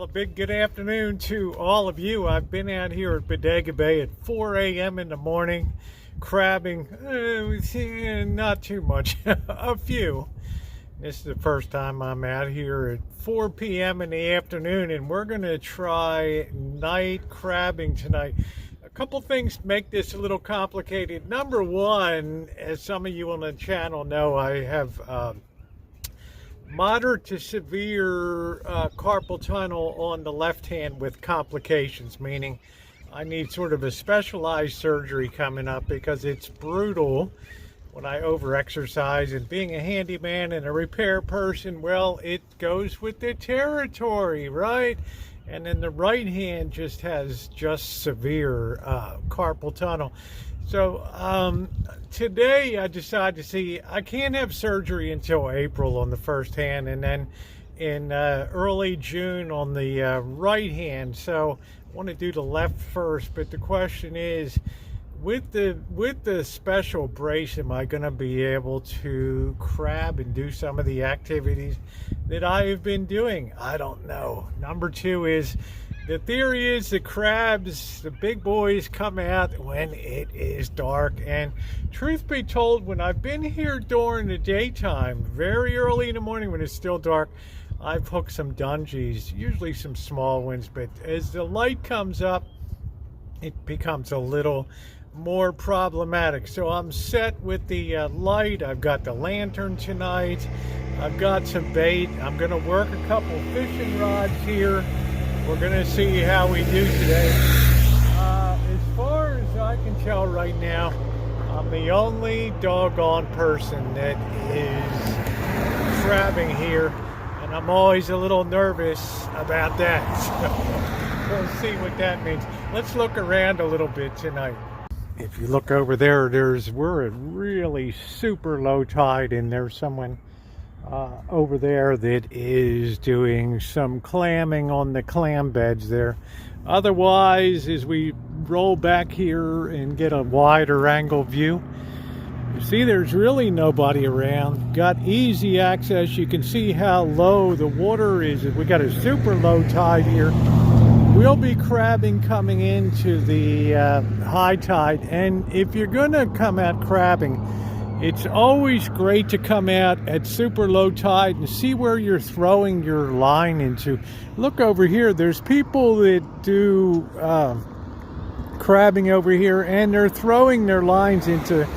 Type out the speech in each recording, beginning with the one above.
Well, a big good afternoon to all of you. I've been out here at Bodega Bay at 4 a.m. in the morning, crabbing, not too much, a few. This is the first time I'm out here at 4 p.m. in the afternoon, and we're going to try night crabbing tonight. A couple things make this a little complicated. Number one, as some of you on the channel know, I have moderate to severe carpal tunnel on the left hand with complications, meaning I need sort of a specialized surgery coming up because it's brutal when I overexercise, and being a handyman and a repair person, well, it goes with the territory, right? And then the right hand just has severe carpal tunnel. So today I decided to see, I can't have surgery until April on the first hand, and then in early June on the right hand. So I want to do the left first, but the question is, with the special brace, am I going to be able to crab and do some of the activities that I have been doing? I don't know. Number two is, the theory is the crabs, the big boys, come out when it is dark. And truth be told, when I've been here during the daytime, very early in the morning when it's still dark, I've hooked some dungies, usually some small ones. But as the light comes up, it becomes a little more problematic. So I'm set with the light. I've got the lantern tonight. I've got some bait. I'm going to work a couple fishing rods here. We're going to see how we do today. As far as I can tell right now, I'm the only doggone person that is crabbing here, and I'm always a little nervous about that. So we'll see what that means. Let's look around a little bit tonight. If you look over there, we're at really super low tide, and there's someone over there that is doing some clamming on the clam beds there. Otherwise, as we roll back here and get a wider angle view, you see there's really nobody around. Got easy access. You can see how low the water is. We got a super low tide here. We'll be crabbing coming into the high tide, and if you're going to come out crabbing, it's always great to come out at super low tide and see where you're throwing your line into. Look over here, there's people that do crabbing over here, and they're throwing their lines into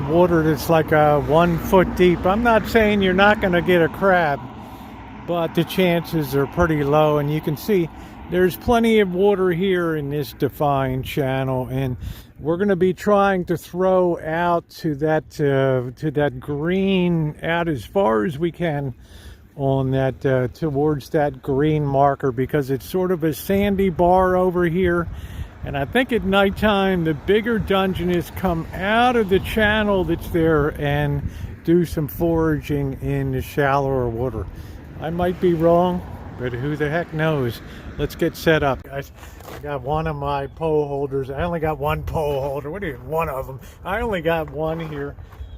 water that's like 1 foot deep. I'm not saying you're not going to get a crab, but the chances are pretty low, and you can see there's plenty of water here in this defined channel, and we're going to be trying to throw out to that green, out as far as we can on that towards that green marker, because it's sort of a sandy bar over here. And I think at nighttime the bigger Dungeness come out of the channel that's there and do some foraging in the shallower water. I might be wrong, but who the heck knows? Let's get set up, guys. I got one of my pole holders. I only got one pole holder. What do you, one of them? I only got one here.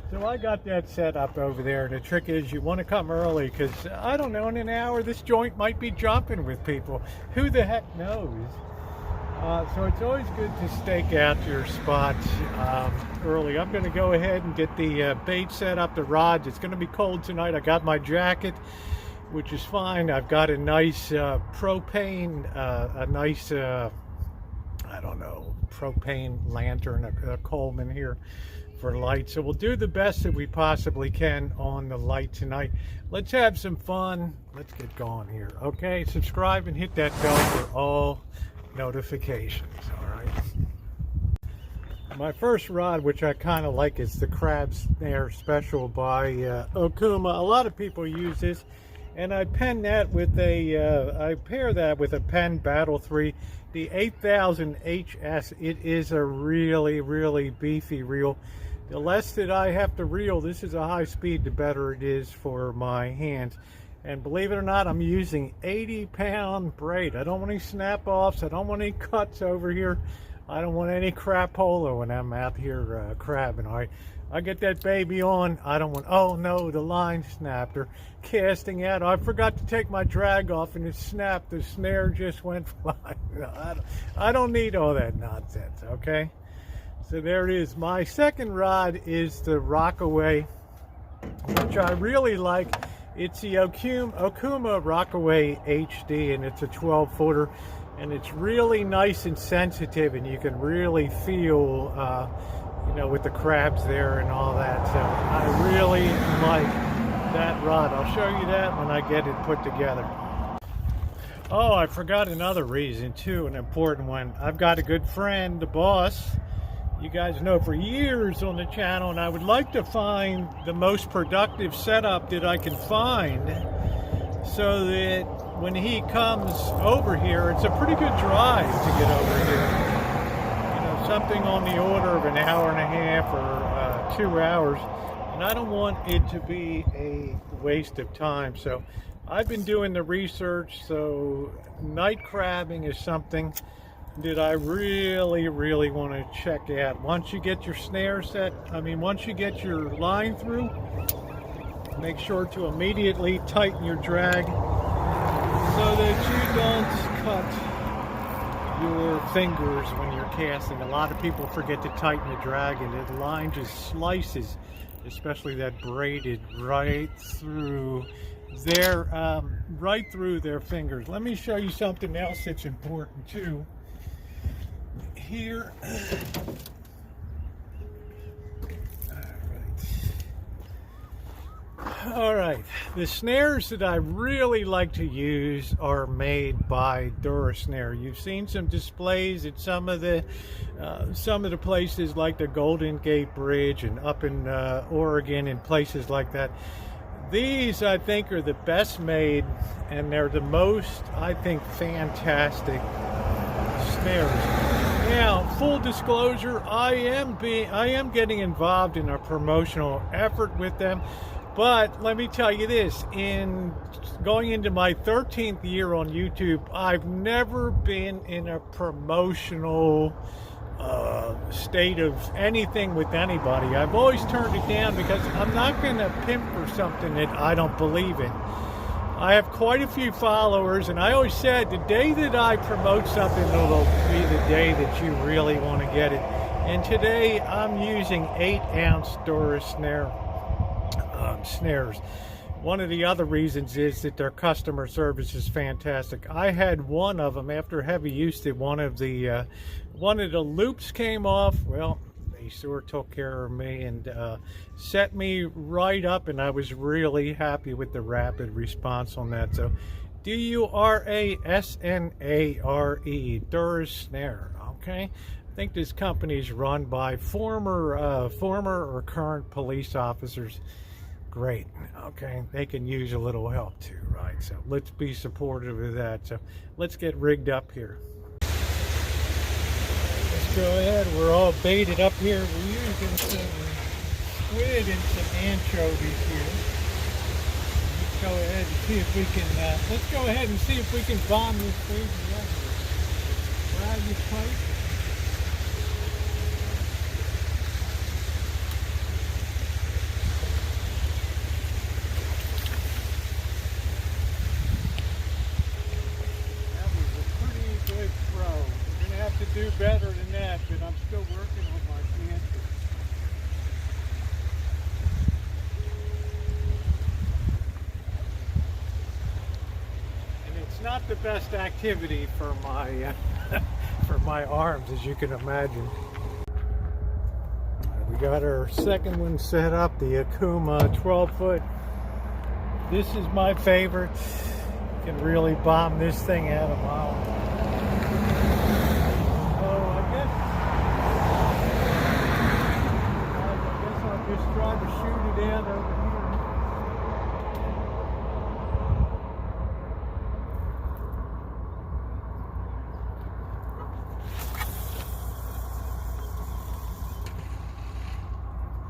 So I got that set up over there. The trick is you want to come early, because I don't know, in an hour this joint might be jumping with people. Who the heck knows? So it's always good to stake out your spot early. I'm going to go ahead and get the bait set up, the rods. It's going to be cold tonight. I got my jacket, which is fine. I've got a nice propane, I don't know, propane lantern, a Coleman here for light. So we'll do the best that we possibly can on the light tonight. Let's have some fun. Let's get going here. Okay, subscribe and hit that bell for all notifications. All right. My first rod, which I kind of like, is the Crab Snare Special by Okuma. A lot of people use this. And I pen that with I pair that with a Penn Battle 3, the 8000 HS. It is a really, really beefy reel. The less that I have to reel, this is a high speed, the better it is for my hands. And believe it or not, I'm using 80-pound braid. I don't want any snap-offs. I don't want any cuts over here. I don't want any crapola when I'm out here crabbing. All right, I get that baby on. I don't want, oh no, the line snapped, or casting out. I forgot to take my drag off and it snapped. The snare just went flying. No, I don't need all that nonsense, okay? So there it is. My second rod is the Rockaway, which I really like. It's the Okuma Rockaway HD, and it's a 12-footer, and it's really nice and sensitive, and you can really feel, you know, with the crabs there and all that. So I really like that rod. I'll show you that when I get it put together. Oh, I forgot another reason too, an important one. I've got a good friend, the boss. You guys know for years on the channel, and I would like to find the most productive setup that I can find so that when he comes over here, it's a pretty good drive to get over here. You know, something on the order of an hour and a half or 2 hours, and I don't want it to be a waste of time. So I've been doing the research, so night crabbing is something that I really want to check out. Once you get your snare set, once you get your line through, make sure to immediately tighten your drag so that you don't cut your fingers when you're casting. A lot of people forget to tighten the drag and the line just slices, especially that braided right through their fingers. Let me show you something else that's important too. Here, all right, the snares that I really like to use are made by Durasnare. You've seen some displays at some of the places like the Golden Gate Bridge and up in Oregon and places like that. These, I think, are the best made, and they're the most, I think, fantastic snares. Now, full disclosure, I am getting involved in a promotional effort with them, but let me tell you this, in going into my 13th year on YouTube, I've never been in a promotional state of anything with anybody. I've always turned it down because I'm not going to pimp for something that I don't believe in. I have quite a few followers, and I always said the day that I promote something, it'll be the day that you really want to get it. And today I'm using 8-ounce Durasnare snares. One of the other reasons is that their customer service is fantastic. I had one of them after heavy use that one of the loops came off. Well, they sure took care of me and set me right up, and I was really happy with the rapid response on that. So Durasnare, Durasnare, okay? I think this company is run by former or current police officers. Great, okay? They can use a little help too, right? So let's be supportive of that. So let's get rigged up here. Go ahead, we're all baited up here. We're using some squid and some anchovies here. Let's go ahead and see if we can, let's go ahead and see if we can bomb this baby over. Grab your pipe. That was a pretty good throw. To do better than that, but I'm still working on my cancer. And it's not the best activity for my for my arms, as you can imagine. We got our second one set up, the Okuma 12-foot. This is my favorite. You can really bomb this thing out a mile. Just try to shoot it in over here.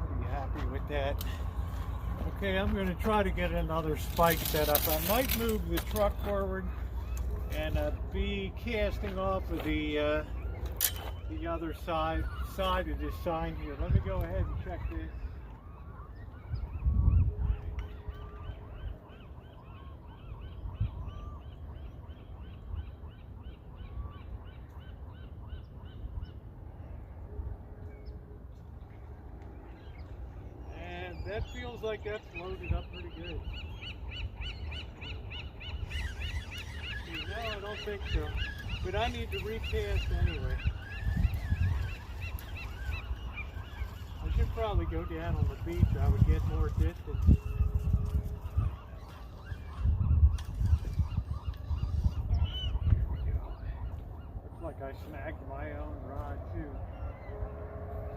Pretty happy with that. Okay, I'm going to try to get another spike set up. I might move the truck forward and be casting off of the other side of this sign here. Let me go ahead and check this. That feels like that's loaded up pretty good. No, I don't think so. But I need to recast anyway. I should probably go down on the beach. I would get more distance. Looks like I snagged my own rod too.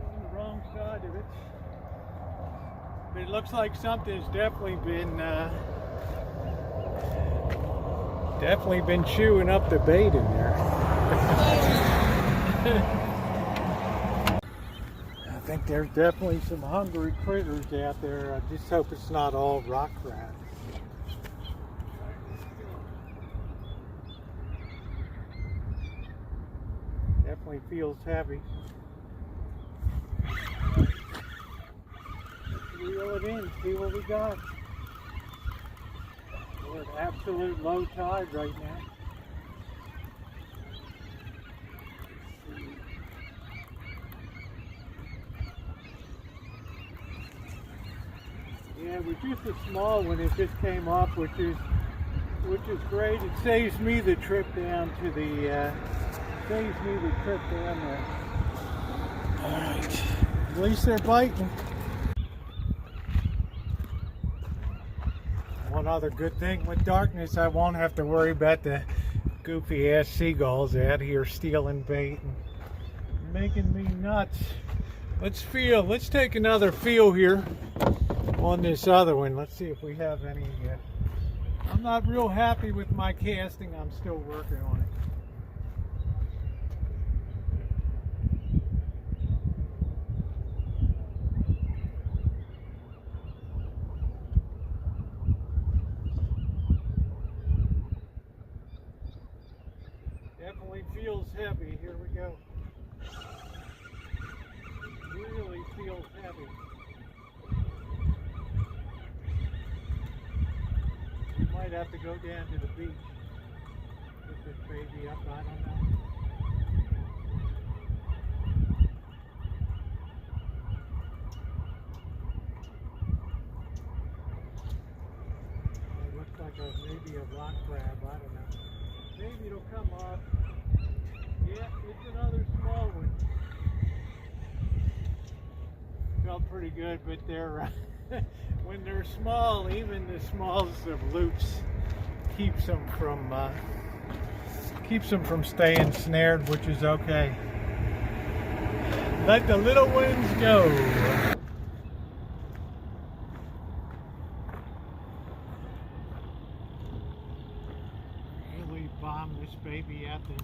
On the wrong side of it. But it looks like something's definitely been chewing up the bait in there. I think there's definitely some hungry critters out there. I just hope it's not all rock crabs. Definitely feels heavy. Reel it in, see what we got. We're at absolute low tide right now. Yeah, it was just a small one. It just came up, which is great. It saves me the trip down to the there. All right, at least they're biting. One other good thing with darkness, I won't have to worry about the goofy ass seagulls out here stealing bait and making me nuts. Let's take another feel here on this other one. Let's see if we have any. I'm not real happy with my casting. I'm still working on it. Definitely feels heavy. Here we go. Really feels heavy. We might have to go down to the beach. Get this baby up, I don't know. It looks like maybe a rock crab, I don't know. Maybe it'll come up. Yeah, it's another small one. Felt pretty good, but they're when they're small, even the smallest of loops keeps them from staying snared, which is okay. Let the little ones go. Really bomb this baby out there.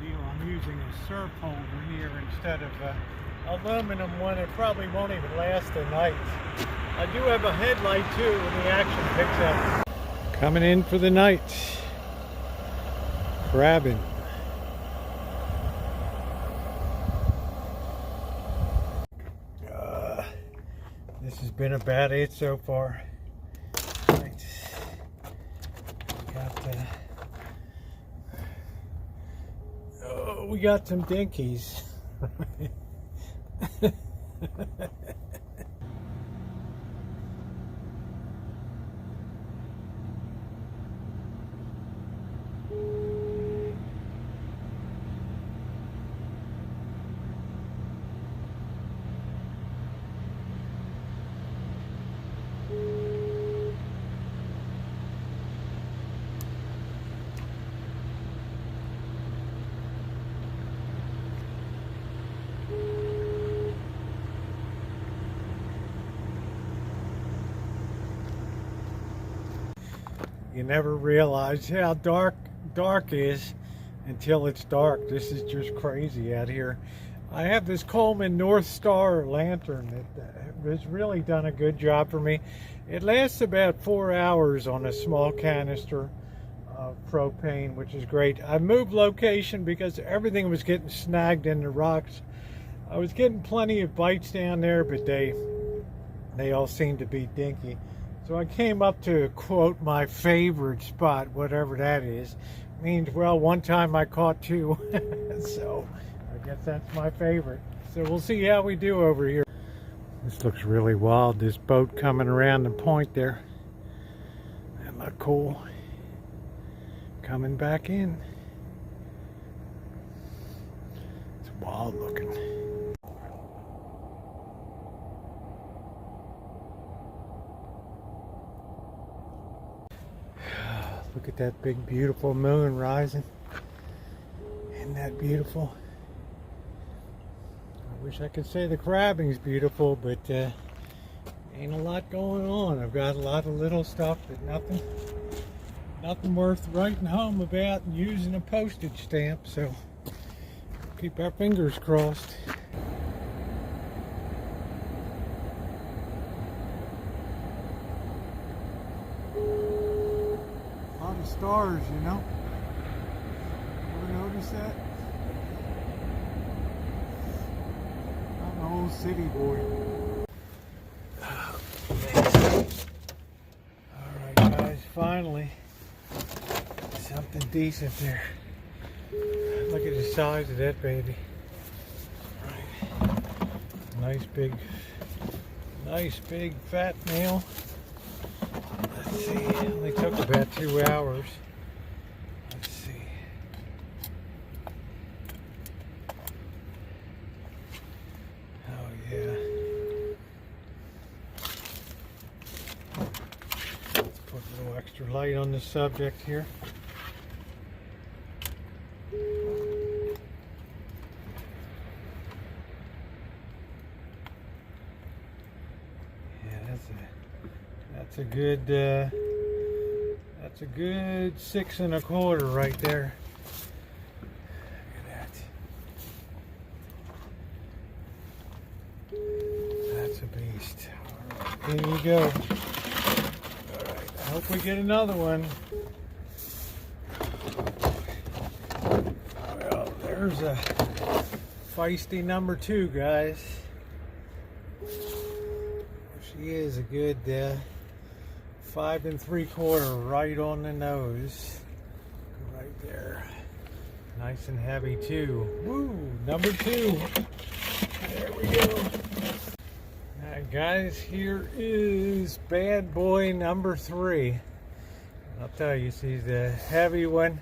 I'm using a surf holder here instead of aluminum one. It probably won't even last the night. I do have a headlight too when the action picks up. Coming in for the night. Crabbing. This has been about it so far. Right. We got some dinkies. You never realize how dark is until it's dark. This is just crazy out here. I have this Coleman North Star lantern that has really done a good job for me. It lasts about 4 hours on a small canister of propane, which is great. I moved location because everything was getting snagged in the rocks. I was getting plenty of bites down there, but they all seem to be dinky. So I came up to quote my favorite spot, whatever that is. Means, well, one time I caught two. So I guess that's my favorite. So we'll see how we do over here. This looks really wild, this boat coming around the point there. That look cool. Coming back in. It's wild looking. Look at that big beautiful moon rising. Isn't that beautiful? I wish I could say the crabbing's beautiful, but ain't a lot going on. I've got a lot of little stuff, but nothing worth writing home about and using a postage stamp, so keep our fingers crossed. A lot of stars, you know? Ever notice that? I'm an old city boy. Alright guys, finally something decent there. Look at the size of that baby. Nice big fat male. Let's see, it only took about 2 hours. Let's see. Oh yeah. Let's put a little extra light on the subject here. That's a good 6 1/4 right there. Look at that. That's a beast. All right, there you go. All right, I hope we get another one. Well, there's a feisty number 2, guys. She is a good 5 3/4 right on the nose. Right there. Nice and heavy too. Woo! Number 2. There we go. Alright guys, here is bad boy number 3. I'll tell you, she's a heavy one.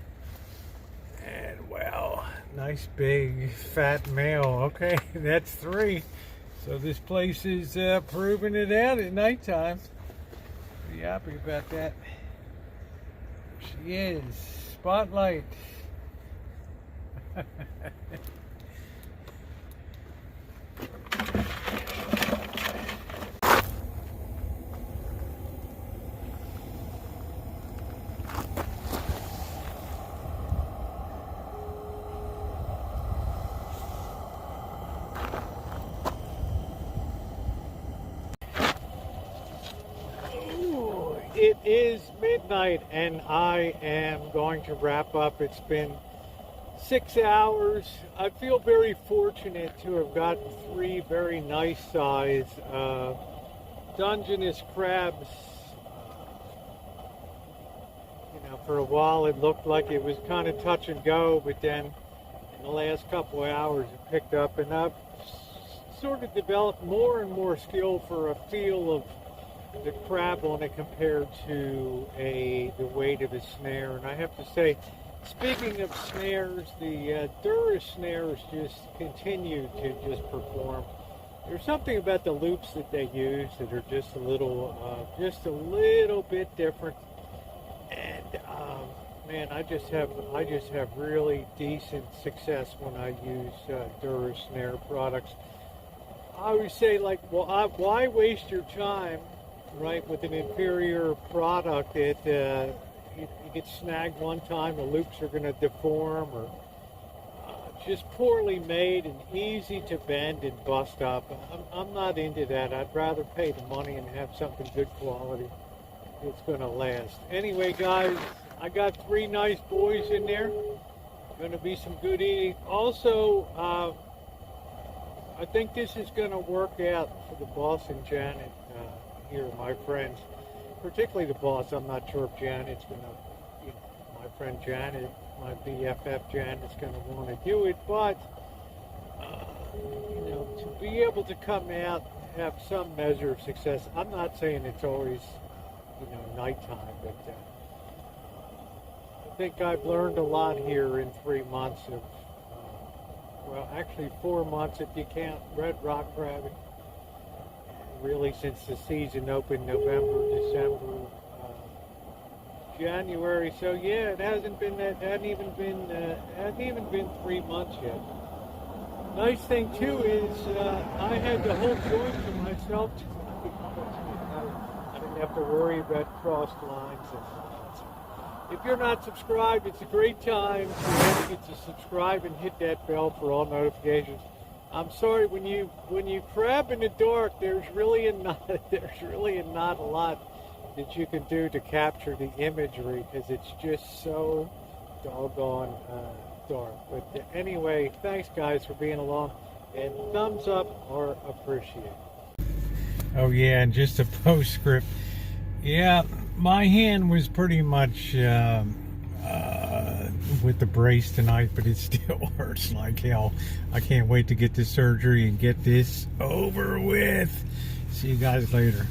And wow, nice big fat male. Okay, that's 3. So this place is proving it out at nighttime. Pretty happy about that. There she is. Spotlight. It is midnight and I am going to wrap up. It's been 6 hours. I feel very fortunate to have gotten 3 very nice size Dungeness crabs. You know, for a while it looked like it was kind of touch and go, but then in the last couple of hours it picked up, and I've sort of developed more and more skill for a feel of the crab on it compared to the weight of a snare. And I have to say, speaking of snares, the Durasnares just continue to just perform. There's something about the loops that they use that are just a little bit different. And man, I just have really decent success when I use Durasnare products. I always say, like, well, why waste your time, right, with an inferior product that you get snagged one time, the loops are going to deform, or just poorly made and easy to bend and bust up. I'm not into that. I'd rather pay the money and have something good quality that's going to last. Anyway, guys, I got 3 nice boys in there. Going to be some good eating. Also, I think this is going to work out for the boss and Janet here, my friends. particularly the boss. I'm not sure if Janet's going to, you know, my friend Janet, my BFF Janet's going to want to do it, but, you know, to be able to come out, have some measure of success. I'm not saying it's always, you know, nighttime, but I think I've learned a lot here in 3 months of, well, actually 4 months if you count red rock crabbing. Really, since the season opened November, December, January. So yeah, it hasn't even been 3 months yet. Nice thing too is I had the whole joint to myself. I didn't have to worry about crossed lines. If you're not subscribed, it's a great time to subscribe and hit that bell for all notifications. I'm sorry, when you crab in the dark, there's really not a lot that you can do to capture the imagery because it's just so doggone dark. But anyway, thanks guys for being along, and thumbs up are appreciated. Oh yeah, and just a postscript. Yeah, my hand was pretty much with the brace tonight, but it still hurts like hell. I can't wait to get this surgery and get this over with. See you guys later.